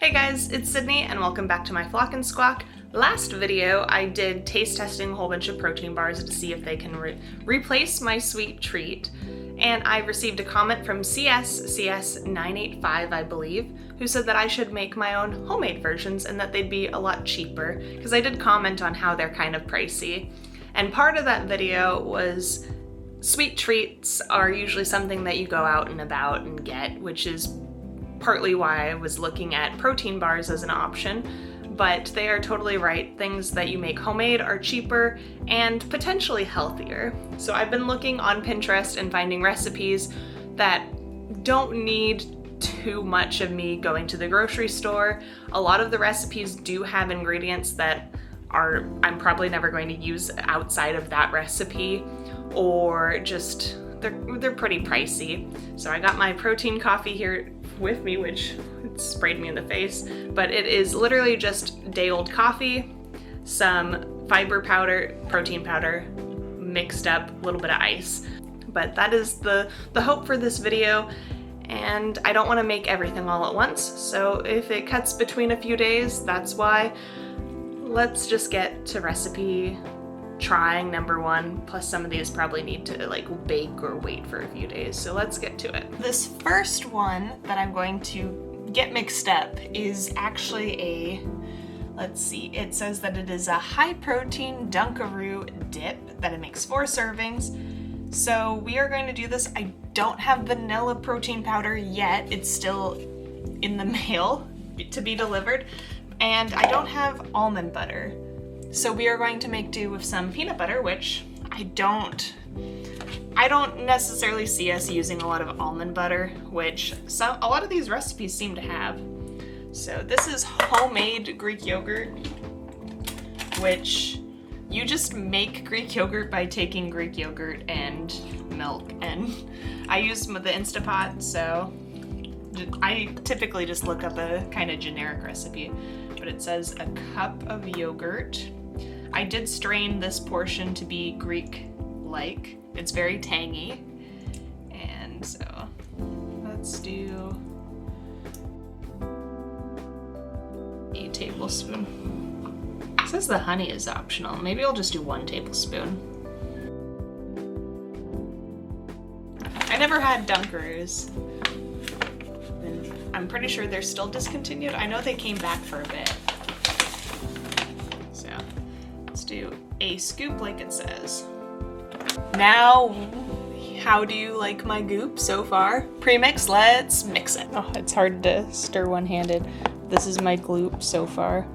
Hey guys, it's Sydney and welcome back to my Flock and Squawk. Last video I did taste testing a whole bunch of protein bars to see if they can replace my sweet treat, and I received a comment from CS985 I believe, who said that I should make my own homemade versions and that they'd be a lot cheaper, because I did comment on how they're kind of pricey. And part of that video was sweet treats are usually something that you go out and about and get, which is partly why I was looking at protein bars as an option, but they are totally right. Things that you make homemade are cheaper and potentially healthier. So I've been looking on Pinterest and finding recipes that don't need too much of me going to the grocery store. A lot of the recipes do have ingredients that I'm probably never going to use outside of that recipe, or just they're pretty pricey. So I got my protein coffee here with me, which it sprayed me in the face, but it is literally just day-old coffee, some fiber powder, protein powder, mixed up, a little bit of ice. But that is the hope for this video, and I don't want to make everything all at once, so if it cuts between a few days, that's why. Let's just get to recipe trying number one, plus some of these probably need to like bake or wait for a few days, so let's get to it. This first one that I'm going to get mixed up is actually let's see, it says that it is a high protein Dunkaroo dip, that it makes 4 servings. So we are going to do this. I don't have vanilla protein powder yet, it's still in the mail to be delivered, and I don't have almond butter. So we are going to make do with some peanut butter, which I don't necessarily see us using a lot of almond butter, which a lot of these recipes seem to have. So this is homemade Greek yogurt, which you just make Greek yogurt by taking Greek yogurt and milk, and I use the Instapot, so I typically just look up a kind of generic recipe, but it says a cup of yogurt. I did strain this portion to be Greek-like. It's very tangy. And so let's do a tablespoon. It says the honey is optional. Maybe I'll just do 1 tablespoon. I never had Dunkaroos. And I'm pretty sure they're still discontinued. I know they came back for a bit. Do a scoop like it says. Now, how do you like my goop so far? Pre-mix, let's mix it. Oh, it's hard to stir one-handed. This is my gloop so far.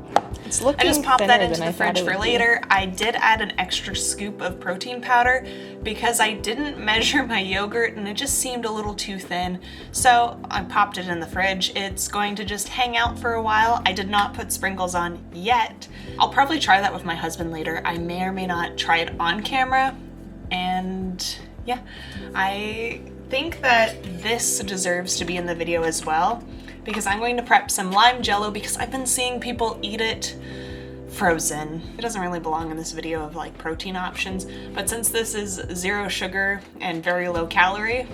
It's looking I just popped that into the fridge for later. I did add an extra scoop of protein powder because I didn't measure my yogurt and it just seemed a little too thin. So I popped it in the fridge. It's going to just hang out for a while. I did not put sprinkles on yet. I'll probably try that with my husband later. I may or may not try it on camera. And yeah, I think that this deserves to be in the video as well, because I'm going to prep some lime jello because I've been seeing people eat it frozen. It doesn't really belong in this video of like protein options, but since this is 0 sugar and very low calorie,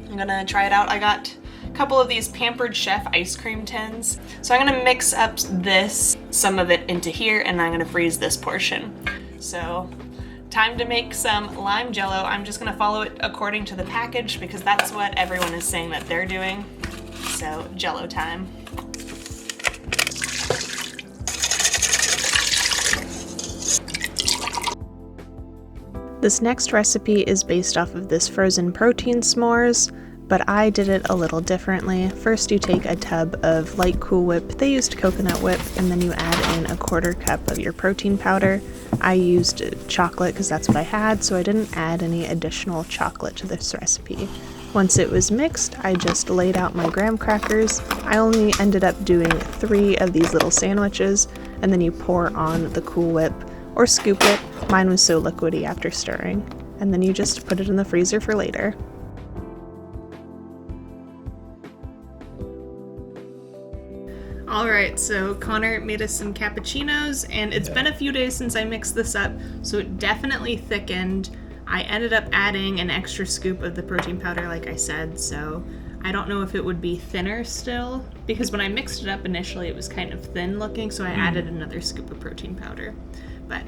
I'm gonna try it out. I got a couple of these Pampered Chef ice cream tins. So I'm gonna mix up some of it into here, and I'm gonna freeze this portion. So time to make some lime jello. I'm just gonna follow it according to the package because that's what everyone is saying that they're doing. So, jello time. This next recipe is based off of this frozen protein s'mores, but I did it a little differently. First you take a tub of light Cool Whip, they used coconut whip, and then you add in a 1/4 cup of your protein powder. I used chocolate because that's what I had, so I didn't add any additional chocolate to this recipe. Once it was mixed, I just laid out my graham crackers. I only ended up doing 3 of these little sandwiches, and then you pour on the Cool Whip or scoop it. Mine was so liquidy after stirring. And then you just put it in the freezer for later. Alright, so Connor made us some cappuccinos, and it's been a few days since I mixed this up, so it definitely thickened. I ended up adding an extra scoop of the protein powder like I said, so I don't know if it would be thinner still, because when I mixed it up initially it was kind of thin looking, so I added another scoop of protein powder. But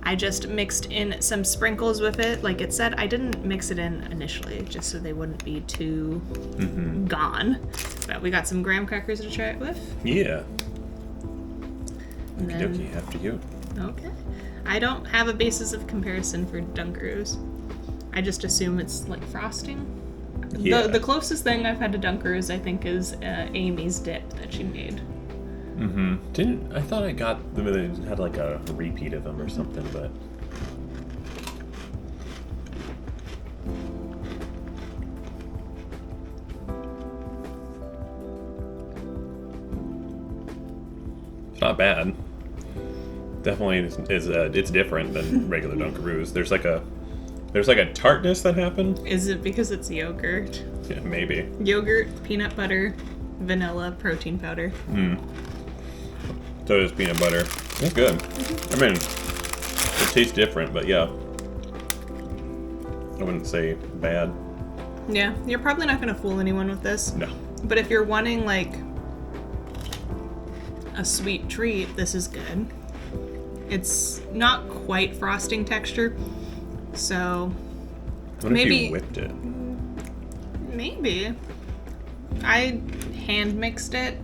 I just mixed in some sprinkles with it. Like it said, I didn't mix it in initially just so they wouldn't be too gone. But we got some graham crackers to try it with. Yeah. Okie dokie, after you. Okay. I don't have a basis of comparison for Dunkaroos. I just assume it's like frosting. Yeah. The closest thing I've had to Dunkaroos, I think, is Amy's dip that she made. I thought I got them, they had like a repeat of them or something, but... It's not bad. Definitely it's different than regular Dunkaroos. There's like a tartness that happened. Is it because it's yogurt? Yeah, maybe. Yogurt, peanut butter, vanilla, protein powder. So is peanut butter. It's good. I mean, it tastes different, but yeah. I wouldn't say bad. Yeah, you're probably not going to fool anyone with this. No. But if you're wanting like a sweet treat, this is good. It's not quite frosting texture, so What maybe if you whipped it? Maybe. I hand mixed it.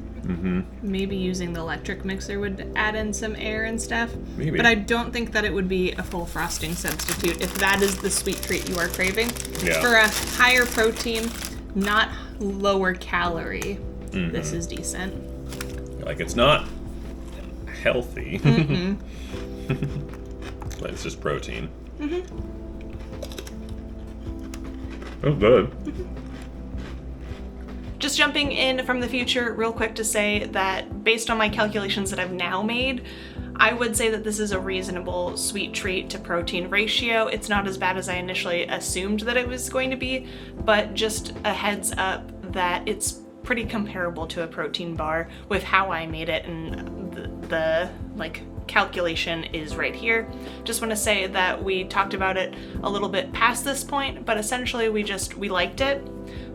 Maybe using the electric mixer would add in some air and stuff. Maybe. But I don't think that it would be a full frosting substitute if that is the sweet treat you are craving. Yeah. For a higher protein, not lower calorie, this is decent. Like, it's not healthy. But it's just protein. Oh, good. Just jumping in from the future real quick to say that based on my calculations that I've now made, I would say that this is a reasonable sweet treat to protein ratio. It's not as bad as I initially assumed that it was going to be, but just a heads up that it's pretty comparable to a protein bar with how I made it, and the like calculation is right here. Just want to say that we talked about it a little bit past this point, but essentially we liked it.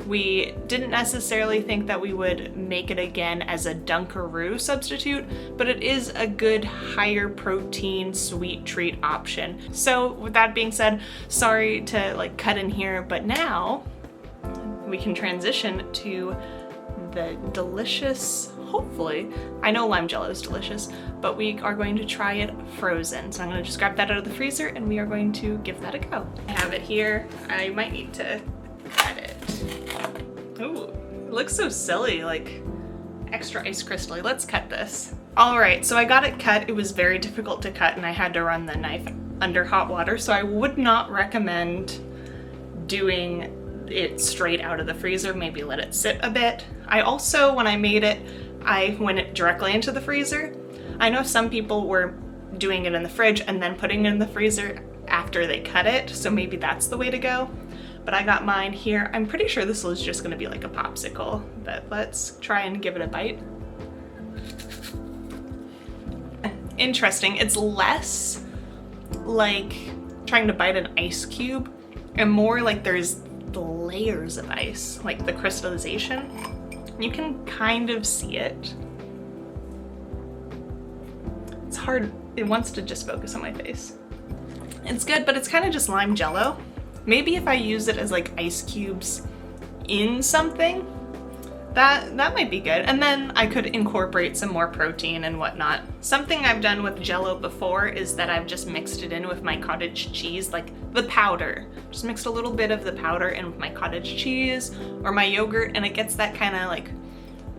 We didn't necessarily think that we would make it again as a Dunkaroo substitute, but it is a good higher protein sweet treat option. So with that being said, sorry to like cut in here, but now we can transition to the delicious, hopefully, I know lime jello is delicious, but we are going to try it frozen. So I'm gonna just grab that out of the freezer and we are going to give that a go. I have it here. I might need to cut it. Ooh, it looks so silly, like extra ice crystal-y. Let's cut this. All right, so I got it cut. It was very difficult to cut and I had to run the knife under hot water, so I would not recommend doing it straight out of the freezer. Maybe let it sit a bit. I also, when I made it, I went it directly into the freezer. I know some people were doing it in the fridge and then putting it in the freezer after they cut it, so maybe that's the way to go. But I got mine here. I'm pretty sure this is just gonna be like a popsicle, but let's try and give it a bite. Interesting, it's less like trying to bite an ice cube and more like there's the layers of ice, like the crystallization. You can kind of see it. It's hard, it wants to just focus on my face. It's good, but it's kind of just lime jello. Maybe if I use it as like ice cubes in something, that might be good. And then I could incorporate some more protein and whatnot. Something I've done with jello before is that I've just mixed it in with my cottage cheese, like the powder. Just mixed a little bit of the powder in with my cottage cheese or my yogurt, and it gets that kind of like,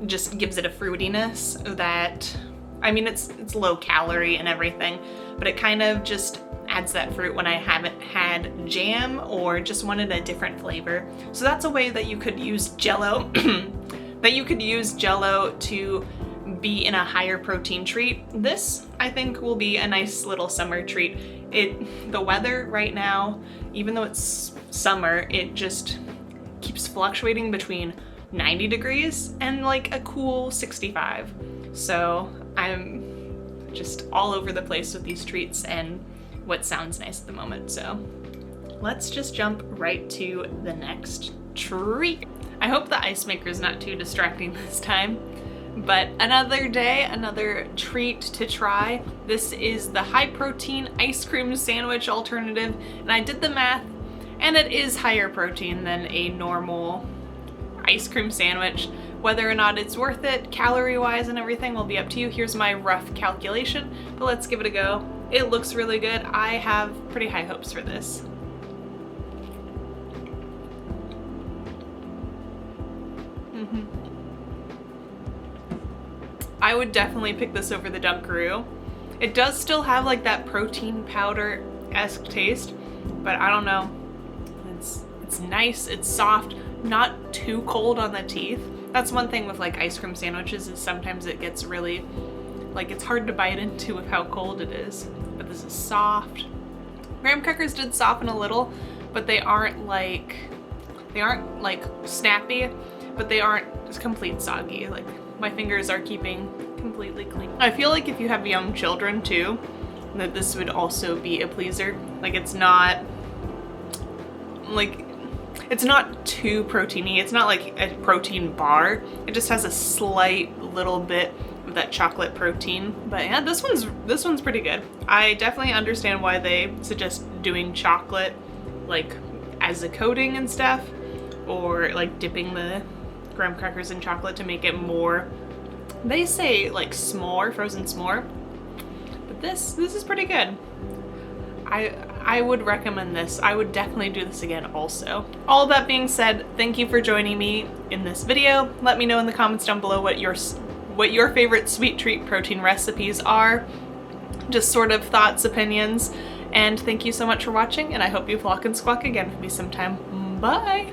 just gives it a fruitiness that, I mean, it's low calorie and everything, but it kind of just adds that fruit when I haven't had jam or just wanted a different flavor. So that's a way that you could use jello, to be in a higher protein treat. This, I think, will be a nice little summer treat. The weather right now, even though it's summer, it just keeps fluctuating between 90 degrees and like a cool 65. So I'm just all over the place with these treats and what sounds nice at the moment. So let's just jump right to the next treat. I hope the ice maker is not too distracting this time. But another day, another treat to try. This is the high protein ice cream sandwich alternative, and I did the math, and it is higher protein than a normal ice cream sandwich. Whether or not it's worth it, calorie-wise and everything, will be up to you. Here's my rough calculation, but let's give it a go. It looks really good. I have pretty high hopes for this. I would definitely pick this over the Dunkaroo. It does still have like that protein powder-esque taste, but I don't know. It's nice, it's soft, not too cold on the teeth. That's one thing with like ice cream sandwiches, is sometimes it gets really, like, it's hard to bite into with how cold it is. But this is soft. Graham crackers did soften a little, but they aren't like snappy, but they aren't just complete soggy. Like, my fingers are keeping completely clean. I feel like if you have young children too, that this would also be a pleaser. Like, it's not too proteiny. It's not like a protein bar. It just has a slight little bit of that chocolate protein. But yeah, this one's pretty good. I definitely understand why they suggest doing chocolate like as a coating and stuff, or like dipping the graham crackers in chocolate to make it more, they say like s'more, frozen s'more. But this is pretty good. I would recommend this. I would definitely do this again also. All that being said, thank you for joining me in this video. Let me know in the comments down below what your favorite sweet treat protein recipes are. Just sort of thoughts, opinions. And thank you so much for watching, and I hope you flock and squawk again with me sometime. Bye!